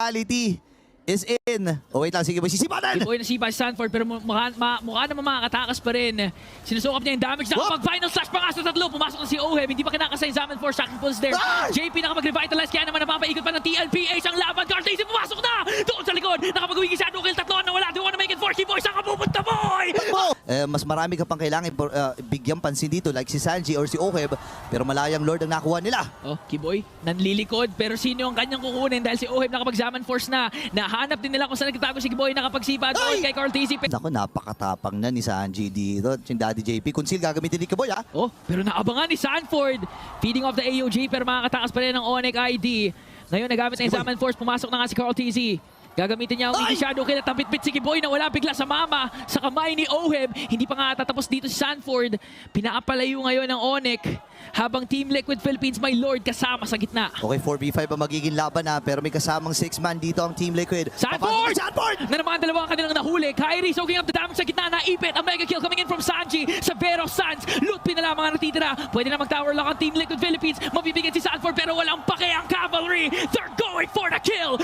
Reality is in. Oh, wait lang. Sige, boy. Sisipatan! Kiboy na si Sanford pero mukha naman makakatakas pa rin. Sinusukap niya yung damage. Nakapag-final slash pa nga sa tatlo. Pumasok na si Oheb. Hindi pa kinakasay Zaman for shocking pulse there. JP nakapag-revitalize kaya naman napapaikot pa ng TLPH ang laban. Cartesi pumasok na! Doon sa likod. Nakapag-uwing shadow kill. Tatlo na wala. They wanna make it for Kiboy. Saan ka pupunta, boy? Mas marami ka pang kailangan bigyang pansin dito like si Sanji or si Oheb. Pero malayang Lord ang nakuha nila. Oh, Kiboy, nanlilikod. Pero sino ang kanyang kukunin? Dahil si Oheb nakapag-Zaman force na. Nahanap din nila kung saan nagtatago si Kiboy. Nakapagsipa doon kay Cartesi. Naku, napakatapang na ni Sanji dito. Si Daddy JP. Conceal gagamitin ni Kiboy, ha? Oh, pero naabangan ni Sanford. Feeding off the AOG pero makakatakas pa rin ng Onyx ID. Ngayon nagamit na yung Zaman Force. Pumasok na nga si Carl TZ. Gagamitin niya ang Wiki Shadow Kill at ang bit-bit si Kiboy na wala bigla sa mama sa kamay ni Oheb. Hindi pa nga tatapos dito si Sanford. Pinaapalayo ngayon ng Onyx habang Team Liquid Philippines may Lord kasama sa gitna. Okay, 4v5 ang magiging laban, ha? Pero may kasamang 6-man dito ang Team Liquid. Sanford! Sanford! Na naman ang dalawang kanilang nahuli. Kyrie soaking up the damage sa gitna. Naipit ang mega kill coming in from Sanji. Sa Vero Suns. Loot pin na lang mga natitira. Pwede na mag-tower lock ang Team Liquid Philippines. Mabibigyan si Sanford pero walang pake ang cavalry. They're going for the kill.